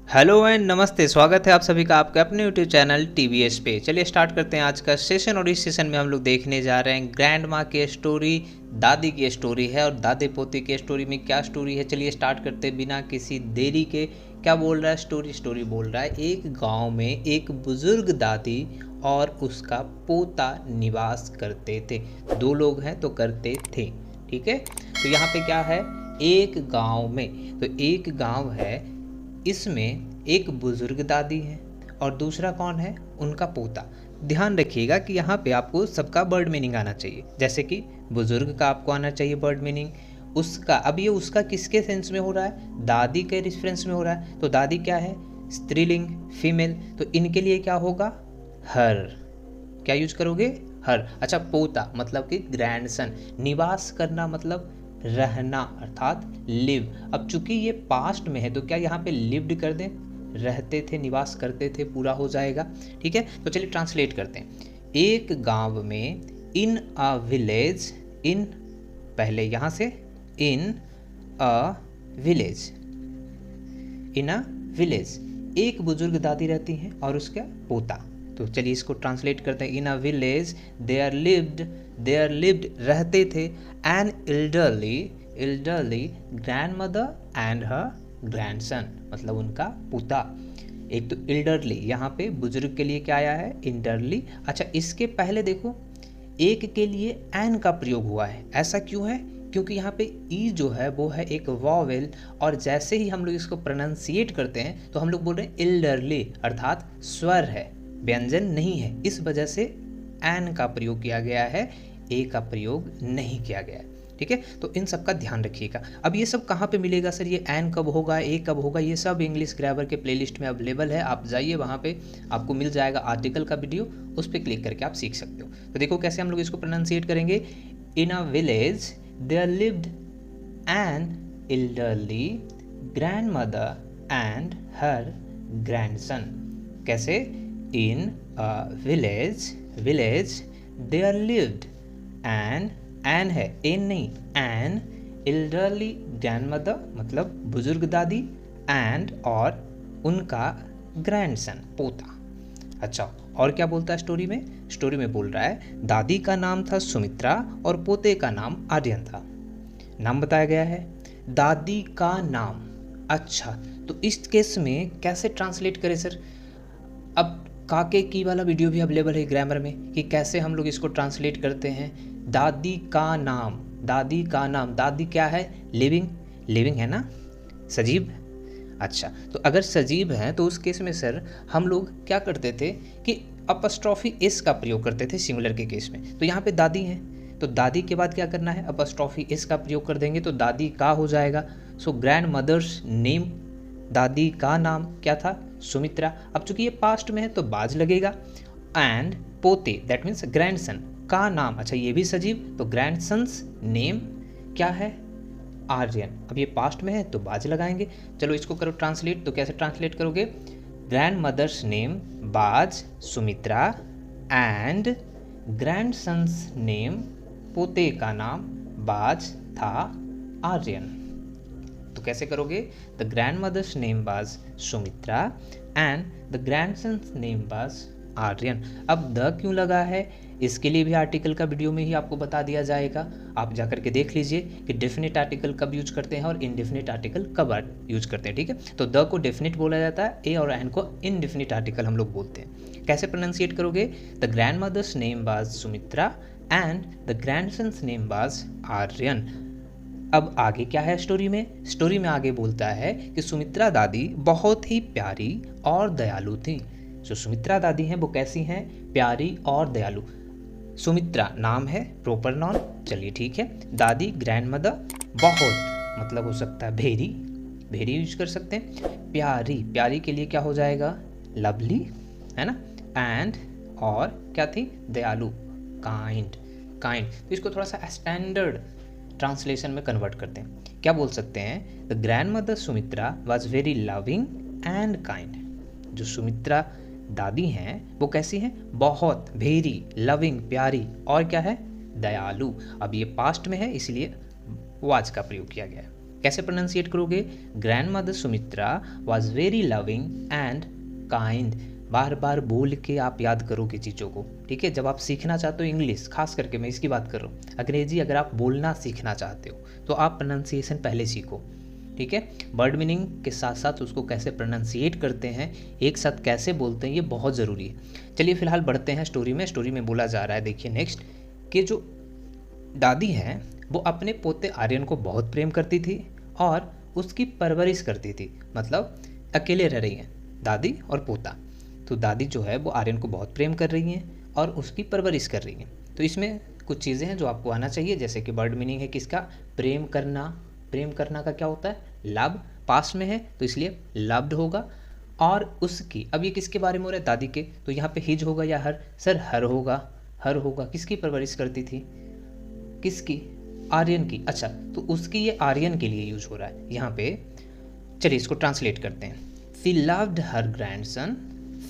Hello and नमस्ते, स्वागत है आप सभी का आपके अपने यूट्यूब चैनल टीवीएस पे। चलिए स्टार्ट करते हैं आज का सेशन। और इस सेशन में हम लोग देखने जा रहे हैं ग्रैंड माँ की स्टोरी, दादी की स्टोरी है और दादे पोते की स्टोरी में क्या स्टोरी है। चलिए स्टार्ट करते हैं बिना किसी देरी के। क्या बोल रहा है स्टोरी बोल रहा है, एक गाँव में एक बुजुर्ग दादी और उसका पोता निवास करते थे। दो लोग हैं तो करते थे, ठीक है। तो यहाँ पे क्या है, एक गाँव में, तो एक गाँव है, इसमें एक बुजुर्ग दादी है और दूसरा कौन है, उनका पोता। ध्यान रखिएगा कि यहाँ पे आपको सबका वर्ड मीनिंग आना चाहिए। जैसे कि बुजुर्ग का आपको आना चाहिए वर्ड मीनिंग, उसका, अब ये उसका किसके सेंस में हो रहा है, दादी के रेफरेंस में हो रहा है। तो दादी क्या है, स्त्रीलिंग, फीमेल, तो इनके लिए क्या होगा, हर। क्या यूज करोगे, हर। अच्छा, पोता मतलब कि ग्रैंडसन, निवास करना मतलब रहना अर्थात लिव। अब चूंकि ये पास्ट में है तो क्या यहाँ पे लिव्ड कर दें, रहते थे, निवास करते थे, पूरा हो जाएगा, ठीक है। तो चलिए ट्रांसलेट करते हैं। एक गांव में, इन अ विलेज, इन, पहले यहाँ से, इन a village, in a village, एक बुजुर्ग दादी रहती हैं और उसका पोता। तो चलिए इसको ट्रांसलेट करते हैं। इन अ विलेज देयर लिव्ड रहते थे N elderly grandmother and her grandson, मतलब उनका पोता। एक तो एल्डरली, यहाँ पे बुजुर्ग के लिए क्या आया है, एल्डरली। अच्छा, इसके पहले देखो एक के लिए एन का प्रयोग हुआ है। ऐसा क्यों है, क्योंकि यहाँ पे ई जो है वो है एक वॉवेल, और जैसे ही हम लोग इसको प्रोनाउंसिएट करते हैं तो हम लोग बोल रहे हैं एल्डरली, अर्थात स्वर है, व्यंजन नहीं है। इस वजह से एन का प्रयोग किया गया है, ए का प्रयोग नहीं किया गया है, ठीक है। तो इन सब का ध्यान रखिएगा। अब ये सब कहाँ पे मिलेगा सर, ये एन कब होगा, ए कब होगा, ये सब इंग्लिश ग्रामर के प्लेलिस्ट में अवेलेबल है। आप जाइए वहाँ पे, आपको मिल जाएगा आर्टिकल का वीडियो, उस पर क्लिक करके आप सीख सकते हो। तो देखो कैसे हम लोग इसको प्रोनाउंसिएट करेंगे। In a village there lived an elderly grandmother and her grandson. कैसे, in a village there lived an है, एन नहीं, एन एल्डरली ग्रैंडमदर मतलब बुजुर्ग दादी, एंड और उनका ग्रैंडसन पोता। अच्छा, और क्या बोलता है स्टोरी में बोल रहा है दादी का नाम था सुमित्रा और पोते का नाम आर्यन था। नाम बताया गया है, दादी का नाम। अच्छा, तो इस केस में कैसे ट्रांसलेट करें सर। अब काके की वाला वीडियो भी अवेलेबल है ग्रामर में कि कैसे हम लोग इसको ट्रांसलेट करते हैं। दादी का नाम, दादी क्या है, लिविंग है ना, सजीव। अच्छा, तो अगर सजीव है तो उस केस में सर हम लोग क्या करते थे कि अपस्ट्रॉफी एस का प्रयोग करते थे सिंगुलर के केस में। तो यहाँ पे दादी है तो दादी के बाद क्या करना है, अपस्ट्रॉफी एस का प्रयोग कर देंगे तो दादी का हो जाएगा। सो ग्रैंड मदर्स नेम, दादी का नाम क्या था, सुमित्रा। अब चूंकि ये पास्ट में है तो बाज लगेगा। एंड पोते दैट मीन्स ग्रैंडसन का नाम, अच्छा ये भी सजीव, तो ग्रैंडसन्स नेम क्या है, आर्यन। अब ये पास्ट में है तो बाज लगाएंगे। चलो इसको करो ट्रांसलेट। तो कैसे ट्रांसलेट करोगे, ग्रैंड मदर्स नेम बाज सुमित्रा एंड ग्रैंडसन्स नेम, पोते का नाम बाज था आर्यन। तो कैसे करोगे, द ग्रैंड मदर्स नेम बाज सुमित्रा एंड द ग्रैंडसन्स नेम बाज आर्यन। अब द क्यों लगा है, इसके लिए भी आर्टिकल का वीडियो में ही आपको बता दिया जाएगा। आप जाकर के देख लीजिए कि डेफिनेट आर्टिकल कब यूज करते हैं और इनडेफिनेट आर्टिकल कब यूज करते हैं, ठीक है। तो द को डेफिनेट बोला जाता है, ए और एन को इनडेफिनेट आर्टिकल हम लोग बोलते हैं। कैसे प्रोनाउंसिएट करोगे, द ग्रैंड मदर्स नेम बाज सुमित्रा एंड द ग्रैंडसन्स नेम बाज आर्यन। अब आगे क्या है स्टोरी में आगे बोलता है कि सुमित्रा दादी बहुत ही प्यारी और दयालु थी। जो सुमित्रा दादी हैं वो कैसी हैं, प्यारी और दयालु। सुमित्रा नाम है, प्रॉपर नाउन, चलिए ठीक है। दादी ग्रैंड मदर, बहुत मतलब हो सकता है भेरी यूज कर सकते हैं। प्यारी के लिए क्या हो जाएगा, लवली, है ना। एंड और क्या थी, दयालु, काइंड। तो इसको थोड़ा सा स्टैंडर्ड ट्रांसलेशन में कन्वर्ट करते हैं। क्या बोल सकते हैं, the grandmother Sumitra was very loving and kind. जो सुमित्रा दादी हैं वो कैसी हैं, बहुत, वेरी, लविंग, प्यारी, और क्या है, दयालु। अब ये पास्ट में है इसलिए वाज का प्रयोग किया गया है। कैसे प्रोनाउंसिएट करोगे? Grandmother Sumitra was very loving and kind. बार बार बोल के आप याद करोगे चीज़ों को, ठीक है। जब आप सीखना चाहते हो इंग्लिश, खास करके मैं इसकी बात कर रहा हूँ, अंग्रेजी अगर आप बोलना सीखना चाहते हो तो आप प्रोनाउंसिएशन पहले सीखो, ठीक है। वर्ड मीनिंग के साथ साथ उसको कैसे प्रोनाउंसिएट करते हैं, एक साथ कैसे बोलते हैं, ये बहुत ज़रूरी है। चलिए फिलहाल बढ़ते हैं स्टोरी में। स्टोरी में बोला जा रहा है, देखिए नेक्स्ट, कि जो दादी हैं वो अपने पोते आर्यन को बहुत प्रेम करती थी और उसकी परवरिश करती थी। मतलब अकेले रह रही हैं दादी और पोता, तो दादी जो है वो आर्यन को बहुत प्रेम कर रही हैं और उसकी परवरिश कर रही हैं। तो इसमें कुछ चीज़ें हैं जो आपको आना चाहिए, जैसे कि वर्ड मीनिंग है किसका? प्रेम करना। प्रेम करना का क्या होता है? लव। पास्ट में है तो इसलिए लव्ड होगा। और उसकी, अब ये किसके बारे में हो रहा है? दादी के, तो यहाँ पे हिज होगा या हर? सर हर होगा, हर होगा। किसकी परवरिश करती थी? किसकी? आर्यन की। अच्छा, तो उसकी ये आर्यन के लिए यूज हो रहा है यहाँ पे। चलिए इसको ट्रांसलेट करते हैं। सी लव्ड हर ग्रैंडसन,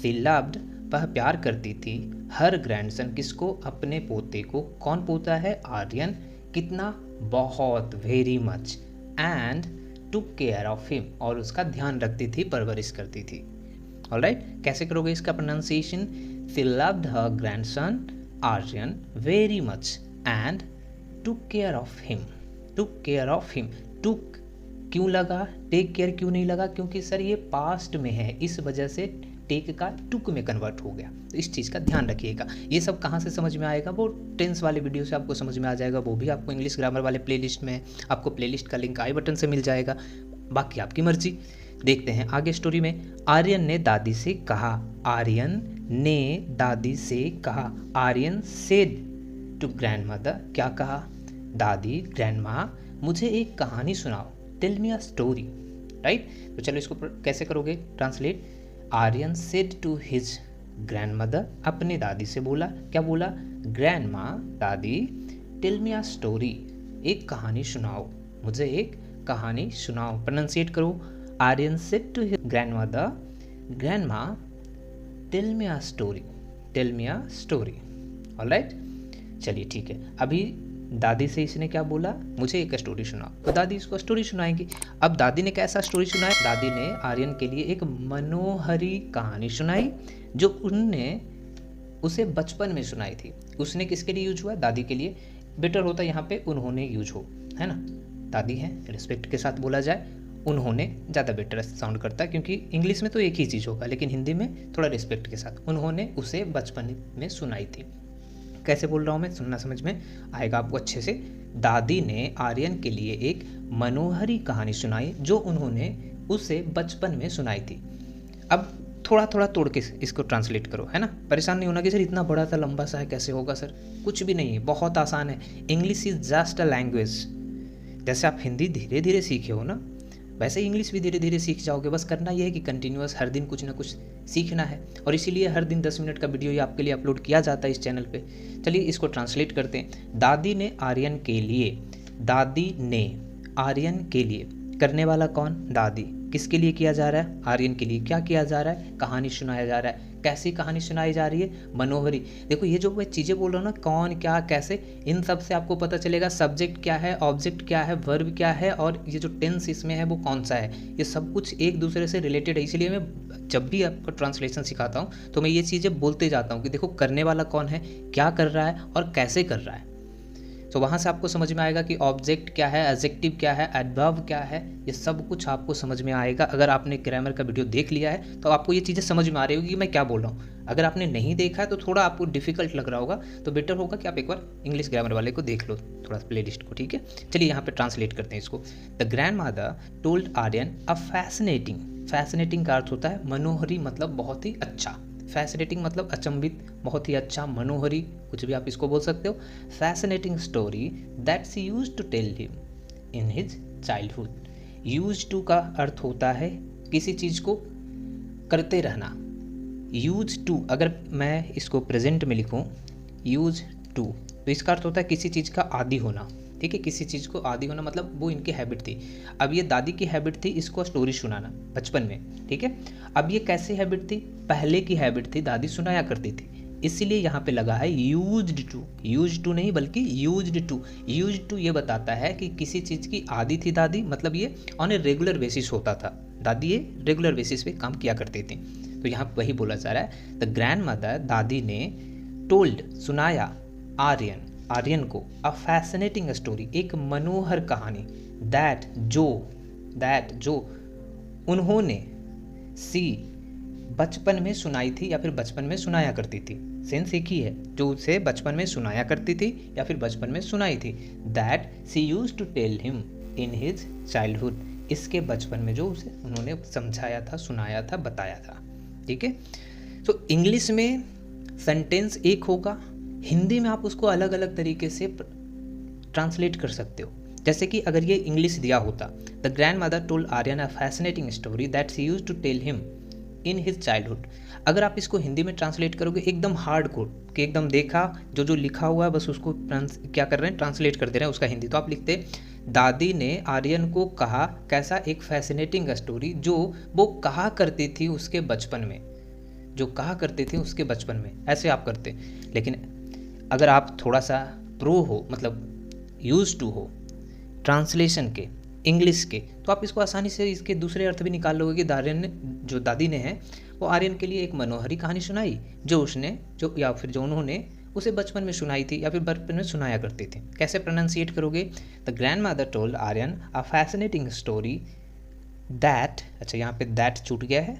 सी लव्ड वह प्यार करती थी, हर ग्रैंडसन किसको? अपने पोते को। कौन पोता है? आर्यन। कितना? बहुत, very much. And took care of him, और उसका ध्यान रखती थी, परवरिश करती थी। ऑलराइट, कैसे करोगे इसका pronunciation? She loved her grandson Aryan very much and took care of him. Took care of him, took क्यों लगा? टेक केयर क्यों नहीं लगा? क्योंकि सर ये पास्ट में है, इस वजह से टेक का टुक में कन्वर्ट हो गया। तो इस चीज़ का ध्यान रखिएगा। ये सब कहाँ से समझ में आएगा? वो टेंस वाले वीडियो से आपको समझ में आ जाएगा, वो भी आपको इंग्लिश ग्रामर वाले प्लेलिस्ट में, आपको प्लेलिस्ट का लिंक आई बटन से मिल जाएगा। बाकी आपकी मर्जी। देखते हैं आगे स्टोरी में। आर्यन ने दादी से कहा, आर्यन ने दादी से कहा, आर्यन सेड टू ग्रैंडमदर, क्या कहा? दादी, ग्रैंडमा, मुझे एक कहानी सुनाओ, tell me a story. Right, तो चलो इसको कैसे करोगे translate? Aryan said to his grandmother, अपने दादी से बोला, क्या बोला? ग्रैंडमा, दादी, टेल मी अ स्टोरी, एक कहानी सुनाओ, मुझे एक कहानी सुनाओ। प्रोनाउंसिएट करो। Aryan said to his grandmother, grandma, tell me a story, tell me a story. Alright, चलिए ठीक है। अभी दादी से इसने क्या बोला? मुझे एक स्टोरी सुनाओ, तो दादी इसको स्टोरी सुनाएंगी। अब दादी ने कैसा स्टोरी सुनाया? दादी ने आर्यन के लिए एक मनोहरी कहानी सुनाई जो उनने उसे बचपन में सुनाई थी। उसने किसके लिए यूज हुआ? दादी के लिए। बेटर होता यहाँ पे उन्होंने यूज हो, है ना। दादी है, रिस्पेक्ट के साथ बोला जाए, उन्होंने ज़्यादा बेटर साउंड करता है, क्योंकि इंग्लिश में तो एक ही चीज़ होगा, लेकिन हिंदी में थोड़ा रिस्पेक्ट के साथ। उन्होंने उसे बचपन में सुनाई थी। कैसे बोल रहा हूँ मैं, सुनना समझ में आएगा आपको अच्छे से। दादी ने आर्यन के लिए एक मनोहरी कहानी सुनाई जो उन्होंने उसे बचपन में सुनाई थी। अब थोड़ा थोड़ा तोड़ के इसको ट्रांसलेट करो, है ना। परेशान नहीं होना कि सर इतना बड़ा सा लंबा सा है कैसे होगा सर, कुछ भी नहीं है, बहुत आसान है। English is just a language. जैसे आप हिंदी धीरे धीरे सीखे हो ना, वैसे ही इंग्लिश भी धीरे धीरे सीख जाओगे। बस करना ये है कि कंटिन्यूअस हर दिन कुछ ना कुछ सीखना है, और इसीलिए हर दिन 10 मिनट का वीडियो ये आपके लिए अपलोड किया जाता है इस चैनल पे। चलिए इसको ट्रांसलेट करते हैं। दादी ने आर्यन के लिए, दादी ने आर्यन के लिए, करने वाला कौन? दादी। किसके लिए किया जा रहा है? आर्यन के लिए। क्या किया जा रहा है? कहानी सुनाया जा रहा है। कैसी कहानी सुनाई जा रही है? मनोहरी। देखो ये जो मैं चीज़ें बोल रहा हूँ ना, कौन, क्या, कैसे, इन सब से आपको पता चलेगा सब्जेक्ट क्या है, ऑब्जेक्ट क्या है, वर्ब क्या है, और ये जो टेंस इसमें है वो कौन सा है। ये सब कुछ एक दूसरे से रिलेटेड है। इसीलिए मैं जब भी आपको ट्रांसलेशन सिखाता हूँ तो मैं ये चीज़ें बोलते जाता हूँ कि देखो करने वाला कौन है, क्या कर रहा है और कैसे कर रहा है। तो वहाँ से आपको समझ में आएगा कि ऑब्जेक्ट क्या है, एडजेक्टिव क्या है, एडवर्ब क्या है, ये सब कुछ आपको समझ में आएगा। अगर आपने ग्रामर का वीडियो देख लिया है तो आपको ये चीज़ें समझ में आ रही होगी कि मैं क्या बोल रहा हूँ। अगर आपने नहीं देखा है तो थोड़ा आपको डिफिकल्ट लग रहा होगा, तो बेटर होगा कि आप एक बार इंग्लिश ग्रामर वाले को देख लो, थोड़ा प्लेलिस्ट को, ठीक है। चलिए यहाँ पे ट्रांसलेट करते हैं इसको। The grandmother told Aryan a fascinating, fascinating का अर्थ होता है मनोहरी, मतलब बहुत ही अच्छा। फैसिनेटिंग मतलब अचंभित, बहुत ही अच्छा, मनोहरी, कुछ भी आप इसको बोल सकते हो। Fascinating story that she used to tell him in his childhood. Use to का अर्थ होता है किसी चीज़ को करते रहना। यूज टू, अगर मैं इसको प्रेजेंट में लिखूं, यूज टू, तो इसका अर्थ होता है किसी चीज़ का आदी होना, ठीक है। किसी चीज़ को आदी होना मतलब वो इनकी हैबिट थी। अब ये दादी की हैबिट थी इसको स्टोरी सुनाना बचपन में, ठीक है। अब ये कैसी हैबिट थी? पहले की हैबिट थी, दादी सुनाया करती थी। इसीलिए यहाँ पे लगा है यूज्ड टू नहीं बल्कि यूज्ड टू ये बताता है कि किसी चीज़ की आदी थी दादी, मतलब ये ऑन ए रेगुलर बेसिस होता था, दादी ये रेगुलर बेसिस पे काम किया करती थी। तो यहाँ वही बोला जा रहा है, द ग्रैंड मदर, दादी ने टोल्ड, सुनाया, आर्यन को अ फैसिनेटिंग स्टोरी, एक मनोहर कहानी, दैट जो उन्होंने बचपन में सुनाई थी या फिर बचपन में सुनाया करती थी। सेंस एक ही है, जो उसे बचपन में सुनाया करती थी या फिर बचपन में सुनाई थी। That she used to tell him in his childhood, इसके बचपन में जो उसे उन्होंने समझाया था, सुनाया था, बताया था। ठीक है। तो इंग्लिश में सेंटेंस एक होगा, हिंदी में आप उसको अलग अलग तरीके से ट्रांसलेट कर सकते हो। जैसे कि अगर ये इंग्लिश दिया होता, the grandmother told Aryan a fascinating story that she used to tell him in his childhood. अगर आप इसको हिंदी में ट्रांसलेट करोगे एकदम हार्ड कोड कि एकदम देखा जो लिखा हुआ है बस उसको क्या कर रहे हैं, ट्रांसलेट कर दे रहे हैं उसका हिंदी। तो आप लिखते दादी ने आर्यन को कहा कैसा, एक फैसिनेटिंग स्टोरी जो वो कहा करती थी उसके बचपन में, ऐसे आप करते। लेकिन अगर आप थोड़ा सा प्रो हो, मतलब यूज टू हो ट्रांसलेशन के, इंग्लिश के, तो आप इसको आसानी से इसके दूसरे अर्थ भी निकाल लोगे कि जो दादी ने है वो आर्यन के लिए एक मनोहरी कहानी सुनाई जो उन्होंने उसे बचपन में सुनाई थी या फिर बचपन में सुनाया करती थी। कैसे प्रोनाउंसिएट करोगे, the grandmother told Aryan a fascinating story that, अच्छा यहाँ पे दैट छूट गया है,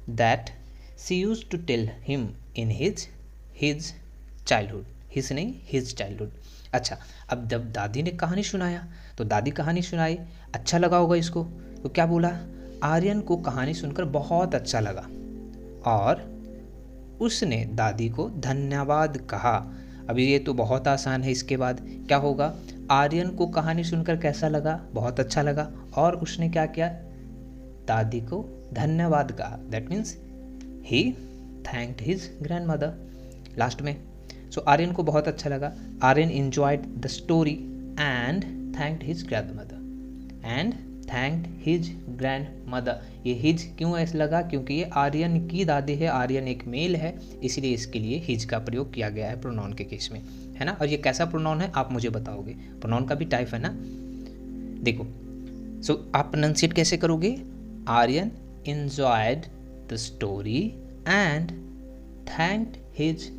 that she used to tell him in his childhood, his childhood. अच्छा, अब जब दादी ने कहानी सुनाया तो दादी कहानी सुनाई, अच्छा लगा होगा इसको, तो क्या बोला, आर्यन को कहानी सुनकर बहुत अच्छा लगा और उसने दादी को धन्यवाद कहा। अभी ये तो बहुत आसान है, इसके बाद क्या होगा, आर्यन को कहानी सुनकर कैसा लगा, बहुत अच्छा लगा, और उसने क्या किया, दादी को धन्यवाद कहा। That means he thanked his grandmother last में। सो आर्यन को बहुत अच्छा लगा, Aryan enjoyed the story and thanked his grandmother. ये हिज क्यों ऐसा लगा, क्योंकि ये आर्यन की दादी है, आर्यन एक मेल है, इसलिए इसके लिए हिज का प्रयोग किया गया है प्रोनाउन के केस में, है ना। और ये कैसा प्रोनाउन है आप मुझे बताओगे, प्रोनाउन का भी टाइप है ना, देखो। सो आप प्रोनाउंसिएट कैसे करोगे, Aryan enjoyed the story and thanked his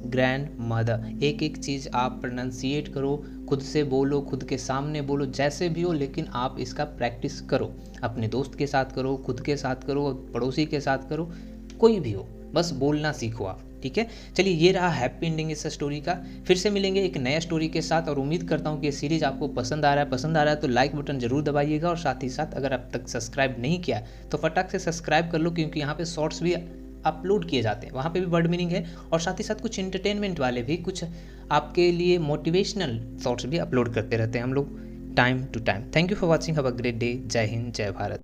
grandmother. एक एक चीज़ आप प्रोनाउंसिएट करो, खुद से बोलो, खुद के सामने बोलो, जैसे भी हो, लेकिन आप इसका प्रैक्टिस करो। अपने दोस्त के साथ करो, खुद के साथ करो, पड़ोसी के साथ करो, कोई भी हो, बस बोलना सीखो आप। ठीक है, चलिए ये रहा हैप्पी एंडिंग इस स्टोरी का। फिर से मिलेंगे एक नया स्टोरी के साथ, और उम्मीद करता हूँ कि ये सीरीज़ आपको पसंद आ रहा है तो लाइक बटन जरूर दबाइएगा, और साथ ही साथ अगर अब तक सब्सक्राइब नहीं किया तो फटाक से सब्सक्राइब कर लो, क्योंकि यहाँ पे शॉर्ट्स भी अपलोड किए जाते हैं, वहाँ पे भी वर्ड मीनिंग है, और साथ ही साथ कुछ एंटरटेनमेंट वाले भी, कुछ आपके लिए मोटिवेशनल शॉर्ट्स भी अपलोड करते रहते हैं हम लोग time to time. Thank you for watching, have a great day. जय हिंद, जय भारत।